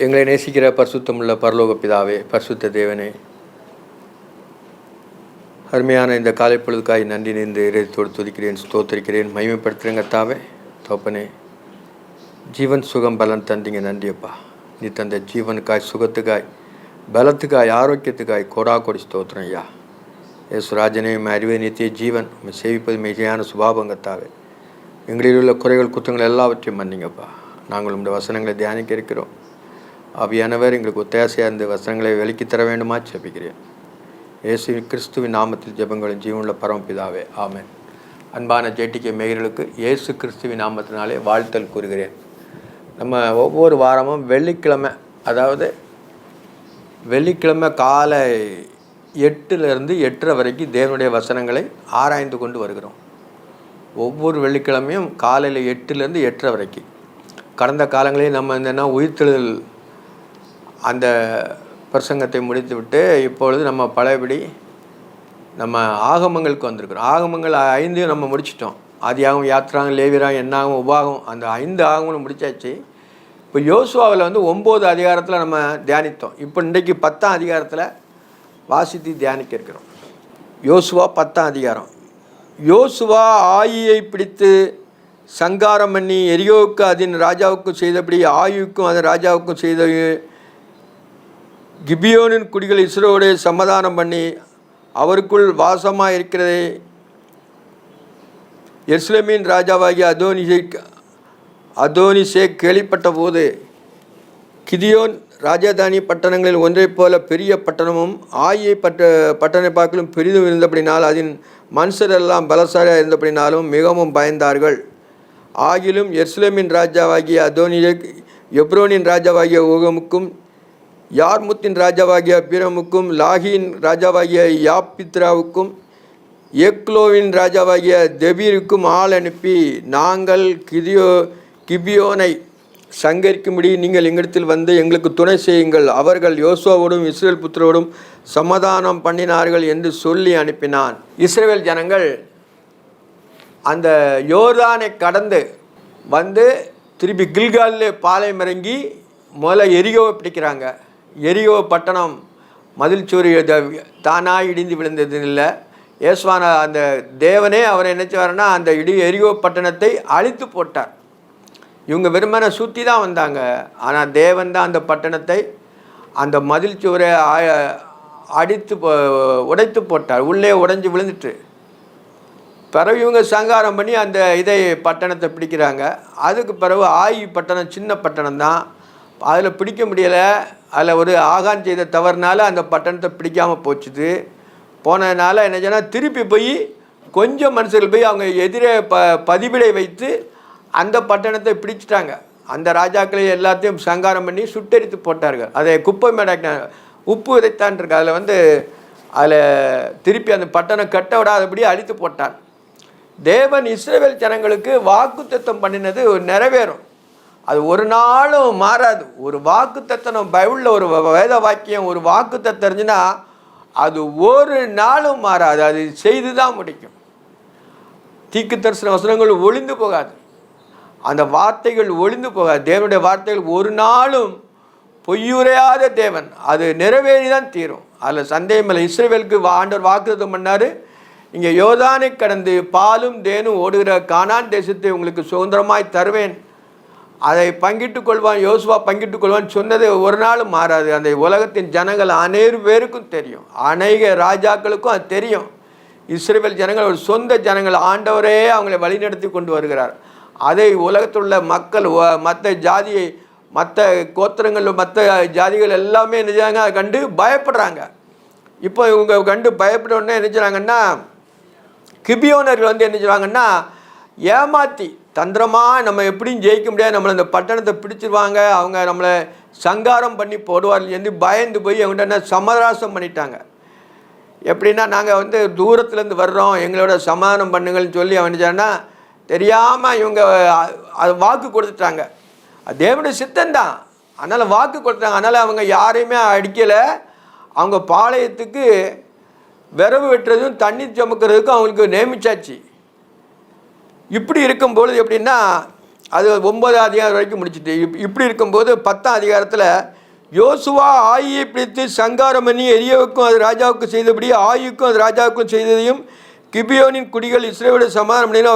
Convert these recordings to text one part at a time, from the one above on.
எங்களை நேசிக்கிற பரிசுத்தமுள்ள பரலோக பிதாவே, பரிசுத்த தேவனே, அருமையான இந்த காலை பொழுதுக்காய் நன்றி நின்று இறைத்தோடு துதிக்கிறேன், ஸ்தோத்திரிக்கிறேன், மகிமைப்படுத்துகிறேங்க தாவே. தோப்பனே, ஜீவன் சுகம் பலன் தந்தீங்க, நன்றியப்பா. நீ தந்த ஜீவனுக்காய், சுகத்துக்காய், பலத்துக்காய், ஆரோக்கியத்துக்காய் கோடா கொடி ஸ்தோத்திரம் ஐயா. ஏசுராஜனே, அறிவே நித்திய ஜீவன் சேவிப்பது மிகையான சுபாபங்கத்தாவே. எங்களில் உள்ள குறைகள் குற்றங்கள் எல்லாவற்றையும் மன்னிங்கப்பா. நாங்கள் உங்களுடைய வசனங்களை தியானிக்க இருக்கிறோம். ஆவியானவர் எங்களுக்கு ஒத்தாசையாக இந்த வசனங்களை விலக்கி தர வேண்டுமா ஜெபிக்கிறேன். இயேசு கிறிஸ்துவின் நாமத்தில் ஜெபங்களும் ஜீவனுள்ள பரமபிதாவே, ஆமென். அன்பான ஜேடிகே மேயர்களுக்கு இயேசு கிறிஸ்துவின் நாமத்தினாலே வாழ்த்தல் கூறுகிறேன். நம்ம ஒவ்வொரு வாரமும் வெள்ளிக்கிழமை, அதாவது வெள்ளிக்கிழமை காலை 8லிருந்து 8:30 வரைக்கும் தேவனுடைய வசனங்களை ஆராய்ந்து கொண்டு வருகிறோம். ஒவ்வொரு வெள்ளிக்கிழமையும் காலையில் 8லிருந்து 8:30 வரைக்கும். கடந்த காலங்களில் நம்ம என்னென்னா உயிர்த்தெழுதல் அந்த பிரசங்கத்தை முடித்துவிட்டு இப்பொழுது நம்ம பழையபடி நம்ம ஆகமங்களுக்கு வந்திருக்கிறோம். ஆகமங்கள் 5 நம்ம முடிச்சிட்டோம். ஆதியாகமம், யாத்திராகம், லேவியராகம், என்னாகும், உபாகம், அந்த 5 ஆகமங்களும் முடிச்சாச்சு. இப்போ யோசுவாவில் 9 அதிகாரத்தில் நம்ம தியானித்தோம். இப்போ இன்றைக்கு 10ஆம் அதிகாரத்தில் வாசித்து தியானிக்க இருக்கிறோம். யோசுவா 10ஆம் அதிகாரம். யோசுவா ஆயியை பிடித்து சங்காரம் பண்ணி எரியோவுக்கு அதன் ராஜாவுக்கும் செய்தபடி ஆயுக்கும் அதன் ராஜாவுக்கும் செய்த கிபியோனின் குடிகள் இஸ்ரோவோடு சமாதானம் பண்ணி அவருக்குள் வாசமாக இருக்கிறதே எருசலேமின் ராஜாவாகிய அதோனிசேக் கேள்விப்பட்ட போது, கிதியோன் ராஜதானி பட்டணங்களில் ஒன்றைப் போல பெரிய பட்டணமும் ஆயை பட்டணை பார்க்கலும் பெரிதும் இருந்தபடினால் அதன் மனுஷரெல்லாம் பலசாலியாக இருந்தபடினாலும் மிகவும் பயந்தார்கள். ஆகிலும் எருசலேமின் ராஜாவாகிய அதோனிசேக் எப்ரோனின் ராஜாவாகிய ஓகமுக்கும் யார்முத்தின் ராஜாவாகிய பீரமுக்கும் லாகியின் ராஜாவாகிய யாப்பித்ராவுக்கும் ஏக்லோவின் ராஜாவாகிய தெபீருக்கும் ஆள் அனுப்பி, நாங்கள் கிபியோனை சங்கரிக்கும்படி நீங்கள் எங்களிடத்தில் வந்து எங்களுக்கு துணை செய்யுங்கள், அவர்கள் யோசுவாவோடும் இஸ்ரேல் புத்திரோடும் சமாதானம் பண்ணினார்கள் என்று சொல்லி அனுப்பினான். இஸ்ரேல் ஜனங்கள் அந்த யோர்தானை கடந்து வந்து திருப்பி கில்காலில் பாளையம் இறங்கி முதல்ல எரிகோவை பிடிக்கிறாங்க. எரிகோ பட்டணம் மதில் சூரி தானாக இடிந்து விழுந்தது இல்லை. யேசுவான அந்த தேவனே அவரை நினைச்சவாருன்னா அந்த எரிகோ பட்டணத்தை அழித்து போட்டார். இவங்க வெறுமனை சுற்றி தான் வந்தாங்க. ஆனால் தேவன் தான் அந்த பட்டணத்தை, அந்த மதில் சுவரை அடித்து உடைத்து போட்டார். உள்ளே உடைஞ்சி விழுந்துட்டு பிறகு இவங்க சங்காரம் பண்ணி அந்த பட்டணத்தை பிடிக்கிறாங்க. அதுக்கு பிறகு ஆயி பட்டணம் சின்ன பட்டணம் தான், அதில் பிடிக்க முடியலை. அதில் ஒரு ஆகான் செய்த தவறுனால அந்த பட்டணத்தை பிடிக்காமல் போச்சுது. போனதுனால என்ன சொன்னால், திருப்பி போய் கொஞ்சம் மனுஷர்கள் போய் அவங்க எதிரே பதிவிடை வைத்து அந்த பட்டணத்தை பிடிச்சிட்டாங்க. அந்த ராஜாக்களை எல்லாத்தையும் சங்காரம் பண்ணி சுட்டெரித்து போட்டார்கள். அதை குப்பை மேடாக்க உப்பு விதைத்தான் இருக்கு. அதில் திருப்பி அந்த பட்டணம் கட்ட விடாதபடி அழித்து போட்டார். தேவன் இஸ்ரவேல் ஜனங்களுக்கு வாக்குத்தத்தம் பண்ணினது நிறைவேறும். அது ஒரு நாளும் மாறாது. ஒரு வாக்குத்தத்தம் பைபிளில் ஒரு வேத வாக்கியம், ஒரு வாக்குத்தத்தம் தெரிஞ்சுன்னா அது ஒரு நாளும் மாறாது. அது செய்து தான் முடிக்கும். தீக்கு தரிசன வசனங்கள் ஒளிந்து போகாது. அந்த வார்த்தைகள் ஒளிந்து போகாது. தேவனுடைய வார்த்தைகள் ஒரு நாளும் பொய்யுரையாத தேவன். அது நிறைவேறி தான் தீரும். அதில் சந்தேகம் இல்லை. இஸ்ரவேலுக்கு ஆண்டவர் வாக்குத்தத்தம் பண்ணார், இங்கே யோர்தானை கடந்து பாலும் தேனும் ஓடுகிற கானான் தேசத்தை உங்களுக்கு சுதந்திரமாய் தருவேன், அதை பங்கிட்டு கொள்வான், யோசுவா பங்கிட்டு கொள்வான் சொன்னது ஒரு நாளும் மாறாது. அந்த உலகத்தின் ஜனங்கள் அநேக பேருக்கும் தெரியும், அநேக ராஜாக்களுக்கும் அது தெரியும். இஸ்ரவேல் ஜனங்கள் ஒரு சொந்த ஜனங்கள், ஆண்டவரே அவங்களை வழிநடத்தி கொண்டு வருகிறார். அதை உலகத்தில் உள்ள மக்கள், மற்ற ஜாதியை, மற்ற கோத்திரங்கள், மற்ற ஜாதிகள் எல்லாமே என்ன செய்றாங்க, அதை கண்டு பயப்படுறாங்க. இப்போ இவங்க கண்டு பயப்படணுன்னே என்ன செய்றாங்கன்னா, கிபியோனர்கள் என்ன செய்வாங்கன்னா, ஏமாற்றி தந்திரமாக நம்ம எப்படியும் ஜெயிக்க முடியாது, நம்மளை அந்த பட்டணத்தை பிடிச்சிருவாங்க, அவங்க நம்மளை சங்காரம் பண்ணி போடுவார்கள் என்று பயந்து போய் அவங்கள்ட்ட சமராசம் பண்ணிட்டாங்க. எப்படின்னா, நாங்கள் தூரத்துலேருந்து வர்றோம், எங்களோட சமாதானம் பண்ணுங்கள்னு சொல்லி அவன் சொன்னா தெரியாமல் இவங்க அது வாக்கு கொடுத்துட்டாங்க. அது தேவனுடைய சித்தந்தான், அதனால் வாக்கு கொடுத்தாங்க. அதனால் அவங்க யாரையுமே அடிக்கலை. அவங்க பாளையத்துக்கு விரவு வெட்டுறதும் தண்ணீர் சமைக்கிறதுக்கும் அவங்களுக்கு நியமிச்சாச்சு. இப்படி இருக்கும்பொழுது எப்படின்னா, அது 9ஆம் அதிகாரம் வரைக்கும் முடிச்சுட்டு இப்படி இருக்கும்போது 10ஆம் அதிகாரத்தில் யோசுவா ஆயியை பிடித்து சங்காரம் பண்ணி எரியாவுக்கும் அது ராஜாவுக்கு செய்தபடி ஆயுக்கும் அது ராஜாவுக்கும் செய்ததையும் கிபியோனின் குடிகள் இஸ்ரவேலை சமாதானம் பண்ணினா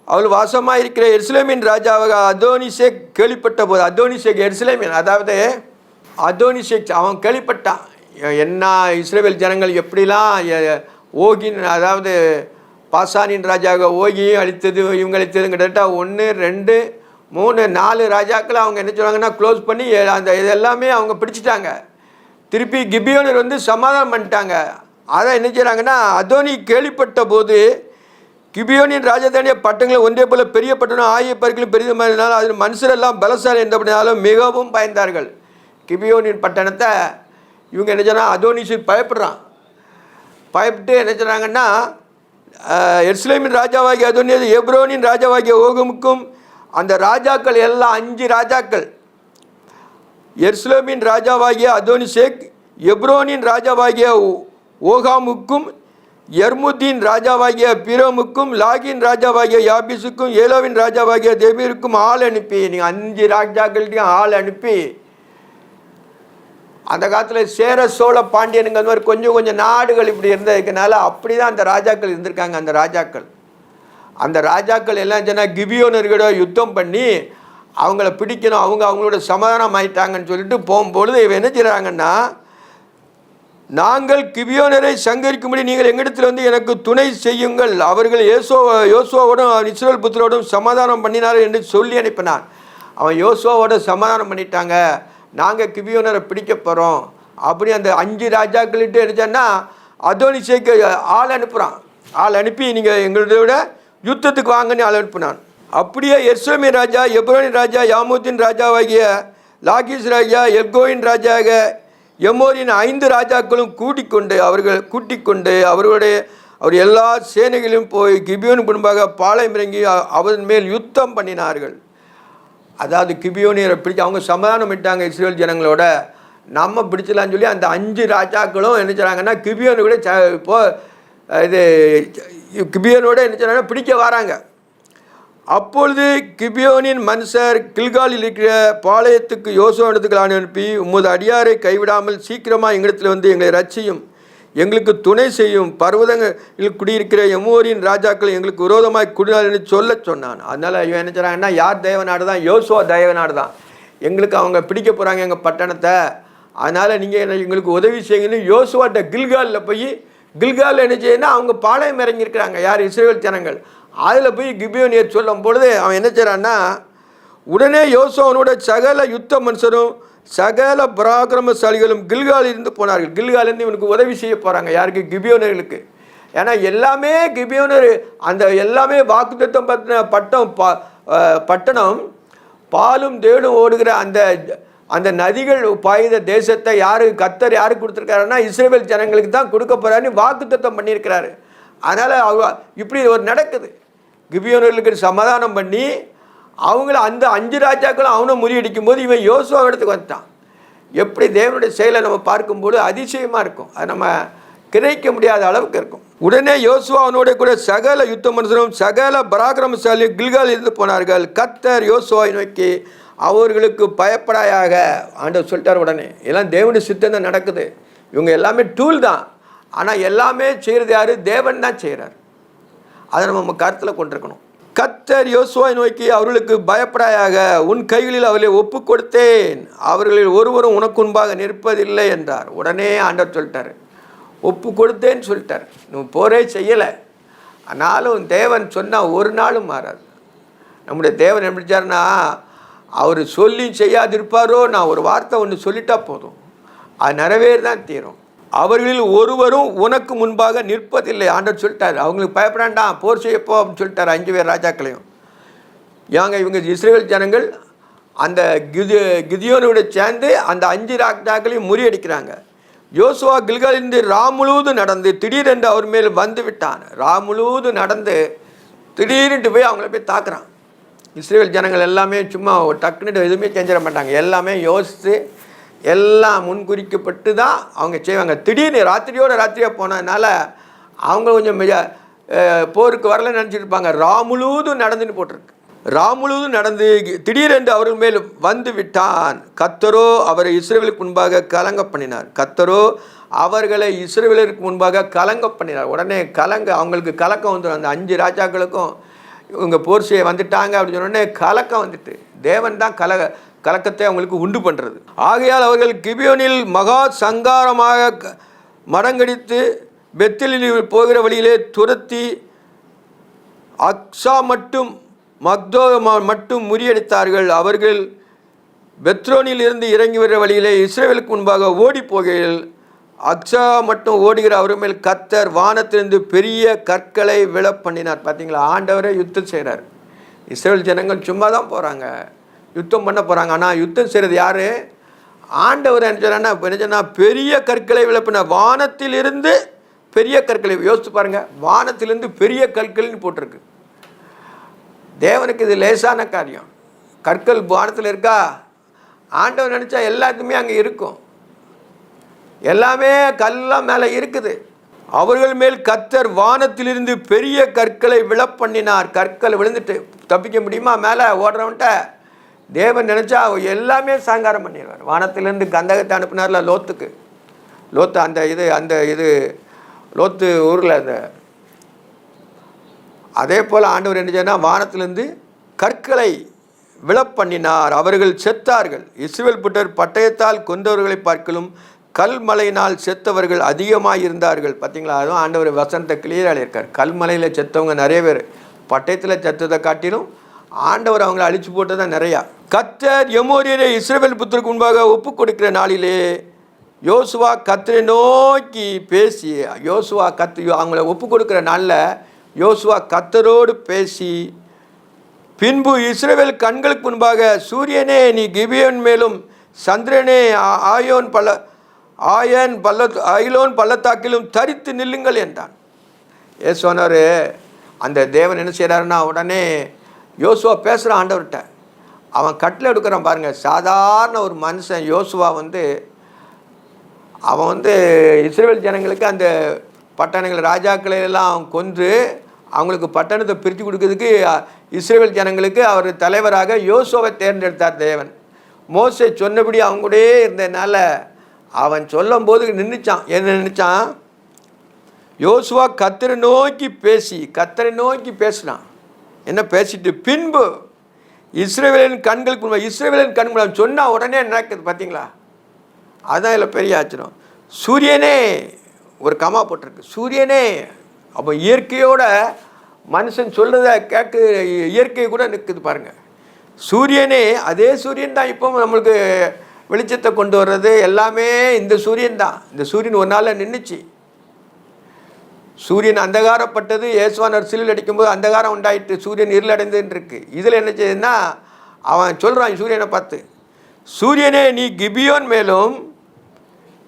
அவள் வாசமாக இருக்கிற எருசலேமின் ராஜாவாக அதோனிசேக் கேள்விப்பட்ட போது, அதோனிசேக் எருசலேமின், அதாவது அதோனிசேக் அவன் கேள்விப்பட்டான் என்ன இஸ்ரவேல் ஜனங்கள் எப்படிலாம் ஓகின், அதாவது பாசானின் ராஜாவாக ஓகியும் அழித்தது இவங்க அழித்ததுன்னு கிட்டத்தட்ட 1 2 3 4 ராஜாக்களை அவங்க என்ன சொல்கிறாங்கன்னா க்ளோஸ் பண்ணி அந்த இதெல்லாமே அவங்க பிடிச்சிட்டாங்க. திருப்பி கிபியோனர் வந்து சமாதானம் பண்ணிட்டாங்க. அதை என்ன செய்கிறாங்கன்னா அதோனி கேள்விப்பட்ட போது கிபியோனின் ராஜதானிய பட்டங்களை ஒன்றே போல பெரிய பட்டணம் ஆகிய பற்களும் பெரிதமானதுனால அதில் மனுஷரெல்லாம் பலசாலி என்றபடினாலும் மிகவும் பயந்தார்கள். கிபியோனின் பட்டணத்தை இவங்க என்ன சொன்னால் அதோனிசு பயப்பட்டு என்ன சொன்னாங்கன்னா எருசலேமின் ராஜாவாகிய அதோனியது எப்ரோனின் ராஜாவாகிய ஓகமுக்கும் அந்த ராஜாக்கள் எல்லாம் 5 ராஜாக்கள், எருசலேமின் ராஜாவாகிய அதோனிசேக், எப்ரோனின் ராஜாவாகிய ஓகாமுக்கும், எர்முத்தின் ராஜாவாகிய பிரமுக்கும், லாகின் ராஜாவாகிய யாபிஸுக்கும், ஏலோவின் ராஜாவாகிய தெபீருக்கும் ஆள் அனுப்பி, நீங்கள் 5 ராஜாக்கள்கிட்டையும் ஆள் அனுப்பி, அந்த காலத்தில் சேர சோழ பாண்டியனுங்க அந்த மாதிரி கொஞ்சம் நாடுகள் இப்படி இருந்ததுக்குனால அப்படி தான் அந்த ராஜாக்கள் இருந்திருக்காங்க. அந்த ராஜாக்கள் எல்லாம் சொன்னால் கிபியோனர்களோட யுத்தம் பண்ணி அவங்கள பிடிக்கணும், அவங்களோட சமாதானம் ஆயிட்டாங்கன்னு சொல்லிட்டு போகும்பொழுது இவன் என்ன செய்கிறாங்கன்னா, நாங்கள் கிபியோனரை சங்கரிக்கும்படி நீங்கள் எங்களிடத்தில் வந்து எனக்கு துணை செய்யுங்கள், அவர்கள் யோசுவாவோடும் இஸ்ரவேல் புத்திரோடும் சமாதானம் பண்ணினார் என்று சொல்லி அனுப்பினான். அவன் யோசுவாவோட சமாதானம் பண்ணிட்டாங்க, நாங்கள் கிபியோனரை பிடிக்க போகிறோம் அப்படி அந்த 5 ராஜாக்கள்கிட்ட எடுத்தோன்னா அதோனிசேக்கு ஆள் அனுப்பி நீங்கள் எங்களோட யுத்தத்துக்கு வாங்கன்னு ஆள் அனுப்பினான். அப்படியே எருசலேமின் ராஜா, எப்ரோனின் ராஜா, யாமூத்தின் ராஜாவாகிய லாகீஸ் ராஜா, எல்கோயின் ராஜாக எமோரின் 5 ராஜாக்களும் கூட்டிக்கொண்டு அவர் எல்லா சேனைகளையும் போய் கிபியோன் முன்பாக பாளையம் இறங்கி அவன் மேல் யுத்தம் பண்ணினார்கள். அதாவது கிபியோனியரை பிடிச்சி அவங்க சமாதானம் விட்டாங்க இஸ்ரேல் ஜனங்களோட, நம்ம பிடிச்சலான்னு சொல்லி அந்த 5 ராஜாக்களும் என்ன செய்கிறாங்கன்னா கிபியோனோட கிபியோனோட என்ன செய்கிறாங்கன்னா பிடிக்க வராங்க. அப்பொழுது கிபியோனின் மனுஷர் கில்காலில் இருக்கிற பாளையத்துக்கு யோசுவாவிடத்துக்கு அனுப்பி, உமது அடியாரை கைவிடாமல் சீக்கிரமாக எங்களிடத்தில் வந்து எங்களை ரட்சியும், எங்களுக்கு துணை செய்யும், பர்வதங்களில் குடியிருக்கிற எமோரின் ராஜாக்கள் எங்களுக்கு விரோதமாக குடிநாள் என்று சொன்னான். அதனால் இவன் என்ன செய்கிறாங்கன்னா, யார் தேவநாடு தான், யோசுவா தேவநாடு தான், எங்களுக்கு அவங்க பிடிக்க போகிறாங்க எங்கள் பட்டணத்தை, அதனால் நீங்கள் என்ன எங்களுக்கு உதவி செய்யுங்கன்னு யோசுவாட்ட கில்காலில் என்ன செய்யணும்னா அவங்க பாளையம் இறங்கியிருக்கிறாங்க, யார் இஸ்ரவேல் ஜனங்கள். அதில் போய் கிபியோனியர் சொல்லும் பொழுது அவன் என்ன செய்கிறான்னா, உடனே யோசுவானோட சகல யுத்த மனுஷரும் சகல பராக்கிரமசாலிகளும் கில்காலில் இருந்து போனார்கள். கில்காலிருந்து இவனுக்கு உதவி செய்ய போகிறாங்க, யாருக்கு, கிபியோனர்களுக்கு. ஏன்னா எல்லாமே கிபியோனர் அந்த எல்லாமே வாக்குத்தத்தம் பட்டணம் பாலும் தேடும் ஓடுகிற அந்த நதிகள் பாய்ந்த தேசத்தை கர்த்தர் யாருக்கு கொடுத்துருக்காருன்னா இஸ்ரவேல் ஜனங்களுக்கு தான் கொடுக்க போகிறாருன்னு வாக்குத்தத்தம் பண்ணியிருக்கிறாரு. அதனால் இப்படி ஒரு நடக்குது. கிபியோனர்களுக்கு சமாதானம் பண்ணி அவங்கள அந்த 5 ராஜாக்களும் அவனை முறியடிக்கும் போது இவன் யோசுவா இடத்துக்கு வந்துட்டான். எப்படி தேவனுடைய செயலை நம்ம பார்க்கும்போது அதிசயமாக இருக்கும், அது நம்ம கிரகிக்க முடியாத அளவுக்கு இருக்கும். உடனே யோசுவா அவனோட கூட சகல யுத்த மனுஷரும் சகல பராக்கிரமசாலியும் கில்காலில் இருந்து போனார்கள். கர்த்தர் யோசுவாவை நோக்கி, அவர்களுக்கு பயப்படாயாக ஆண்டவர் சொல்லிட்டார். உடனே எல்லாம் தேவனுடைய சித்தம் தான் நடக்குது, இவங்க எல்லாமே டூல் தான், ஆனால் எல்லாமே செய்கிறது யார், தேவன் தான் செய்கிறார். அதை நம்ம கருத்தில் கொண்டிருக்கணும். கர்த்தர் யோசுவாவை நோக்கி, அவர்களுக்கு பயப்படாயாக, உன் கைகளில் அவர்களை ஒப்பு கொடுத்தேன், அவர்களில் ஒருவரும் உனக்கு முன்பாக நிற்பதில்லை என்றார். உடனே ஆண்டவர் சொல்லிட்டார், ஒப்பு கொடுத்தேன்னு சொல்லிட்டார். நீ போரே செய்யலை, ஆனாலும் தேவன் சொன்னால் ஒரு நாளும் மாறாது. நம்முடைய தேவன் எப்படிச்சார்னா, அவர் சொல்லி செய்யாதிருப்பாரோ, நான் ஒரு வார்த்தை ஒன்று சொல்லிட்டா போதும், அது நிறைவேறி தான் தீரும். அவர்களில் ஒருவரும் உனக்கு முன்பாக நிற்பதில்லை ஆண்டவர் சொல்லிட்டார். அவங்களுக்கு பயப்படாண்டாம், போர் செய்யப்போ அப்படின்னு சொல்லிட்டார் 5 பேர் ராஜாக்களையும். இவங்க இஸ்ரவேல் ஜனங்கள் அந்த கிதியோனோட சேர்ந்து அந்த 5 ராஜாக்களையும் முறியடிக்கிறாங்க. யோசுவா கில்காலிலிருந்து முழுவதும் நடந்து திடீரென்று அவர் மேல் வந்து விட்டான். முழுவதும் நடந்து திடீர்னு போய் அவங்கள போய் தாக்குறான். இஸ்ரவேல் ஜனங்கள் எல்லாமே சும்மா டக்குன்னு எதுவுமே செஞ்சிட மாட்டாங்க, எல்லாமே யோசித்து எல்லாம் முன்குறிக்கப்பட்டு தான் அவங்க செய்வாங்க. திடீர்னு ராத்திரியாக போனதுனால அவங்க கொஞ்சம் போருக்கு வரலன்னு நினச்சிட்டு இருப்பாங்க. முழுவதும் நடந்துன்னு போட்டிருக்கு. முழுவதும் நடந்து திடீரென்று அவர்கள் மேல் வந்து விட்டான். கர்த்தரோ அவரை இஸ்ரவேலுக்கு முன்பாக கலங்க பண்ணினார். கர்த்தரோ அவர்களை இஸ்ரவேலருக்கு முன்பாக கலங்க பண்ணினார். உடனே அவங்களுக்கு கலக்கம் வந்துடும். அந்த 5 ராஜாக்களுக்கும் இவங்க போர் செய்ய வந்துட்டாங்க அப்படின்னு சொன்னோடனே கலக்கம் வந்துட்டு, தேவன் தான் கலக்கத்தை அவங்களுக்கு உண்டு பண்ணுறது. ஆகையால் அவர்கள் கிபியோனில் மகா சங்காரமாக மடங்கடித்து பெத்தேலில் போகிற வழியிலே துரத்தி அக்ஸா மட்டும் மக்தோ மட்டும் முறியடித்தார்கள். அவர்கள் பெத்ரோனில் இருந்து இறங்கி வர வழியிலே இஸ்ரவேலுக்கு முன்பாக ஓடி போகையில் அக்ஸா மட்டும் ஓடுகிற அவர் மேல் கர்த்தர் வானத்திலிருந்து பெரிய கற்களை விழ பண்ணினார். பார்த்தீங்களா, ஆண்டவரே யுத்தம் செய்கிறார். இஸ்ரவேல் ஜனங்கள் சும்மா தான் போகிறாங்க, யுத்தம் பண்ண போகிறாங்க. ஆனால் யுத்தம் செய்கிறது யார்? ஆண்டவர் என்ன சொன்னா பெரிய கற்களை விழப்பின. வானத்திலிருந்து பெரிய கற்களை, யோசித்து பாருங்கள், வானத்திலிருந்து பெரிய கற்கள்னு போட்டிருக்கு. தேவனுக்கு இது லேசான காரியம். கற்கள் வானத்தில் இருக்கா? ஆண்டவர் நினச்சா எல்லாத்துக்குமே அங்கே இருக்கும். எல்லாமே கல்லாம் மேலே இருக்குது. அவர்கள் மேல் கர்த்தர் வானத்திலிருந்து பெரிய கற்களை விழ பண்ணினார். கற்கள் விழுந்துட்டு தப்பிக்க முடியுமா? மேலே ஓடுறவன்ட்ட தேவன் நினச்சா எல்லாமே சாங்காரம் பண்ணிடுவார். வானத்திலிருந்து கந்தகத்தை அனுப்பினார்ல லோத்து அந்த இது லோத்து ஊரில் அதே போல் ஆண்டவர் என்ன செய்யனா வானத்திலிருந்து கற்களை விழப்பண்ணினார். அவர்கள் செத்தார்கள். இஸ்ரவேல் புத்தர் பட்டயத்தால் கொண்டவர்களை பார்க்கலும் கல்மலையினால் செத்தவர்கள் அதிகமாக இருந்தார்கள். பார்த்தீங்களா, அதுவும் ஆண்டவர் வசனத்தை கிளியராக இருக்கார். கல்மலையில் செத்தவங்க நிறைய பேர், பட்டயத்தில் செத்ததை காட்டிலும் ஆண்டவர் அவங்கள அழிச்சு போட்டது தான் நிறையா. கர்த்தர் எமோரியரை இஸ்ரவேல் புத்தருக்கு முன்பாக ஒப்பு கொடுக்கிற நாளிலே யோசுவா கர்த்தரை நோக்கி பேசி, அவங்கள ஒப்பு கொடுக்குற நாளில் யோசுவா கர்த்தரோடு பேசி, பின்பு இஸ்ரவேல் கண்களுக்கு முன்பாக சூரியனே நீ கிபியோன் மேலும் சந்திரனே அயலோன் பள்ளத்தாக்கிலும் தரித்து நில்லுங்கள் என்றான். சொன்னார். அந்த தேவன் என்ன செய்கிறாருன்னா உடனே யோசுவா பேசுகிறான் ஆண்டவர்கிட்ட. அவன் கட்டில் எடுக்கிறான் பாருங்கள். சாதாரண ஒரு மனுஷன் யோசுவா அவன் இஸ்ரவேல் ஜனங்களுக்கு அந்த பட்டணங்கள் ராஜாக்களை எல்லாம் கொன்று அவங்களுக்கு பட்டணத்தை பிரித்து கொடுக்கறதுக்கு இஸ்ரவேல் ஜனங்களுக்கு அவர் தலைவராக யோசுவாவை தேர்ந்தெடுத்தார் தேவன். மோசே சொன்னபடி அவங்க கூட இருந்ததுனால அவன் சொல்லும் போது நின்றுச்சான். என்ன நினைச்சான்? யோசுவா கர்த்தரை நோக்கி பேசினான். என்ன பேசிட்டு பின்பு இஸ்ரவேலின் கண்களுக்கு சொன்னால் உடனே நடக்குது. பார்த்தீங்களா, அதுதான் இதில் பெரிய ஆச்சரியம். சூரியனே, ஒரு கமா போட்டிருக்கு, சூரியனே. அப்போ இயற்கையோட மனுஷன் சொல்கிறத கேட்க இயற்கை கூட நிற்குது பாருங்கள். சூரியனே, அதே சூரியன் தான் இப்போ நம்மளுக்கு வெளிச்சத்தை கொண்டு வர்றது எல்லாமே இந்த சூரியன் தான். இந்த சூரியன் ஒரு நாளில் நின்றுச்சு. சூரியன் அந்தகாரப்பட்டது. இயேசுவானவர் சிலுவையில் அடிக்கும்போது அந்தகாரம் உண்டாயிட்டு சூரியன் இருளடைந்துன்னு இருக்கு. இதில் என்ன செய்யுதுன்னா அவன் சொல்கிறான் சூரியனை பார்த்து, சூரியனே நீ கிபியோன் மேலும்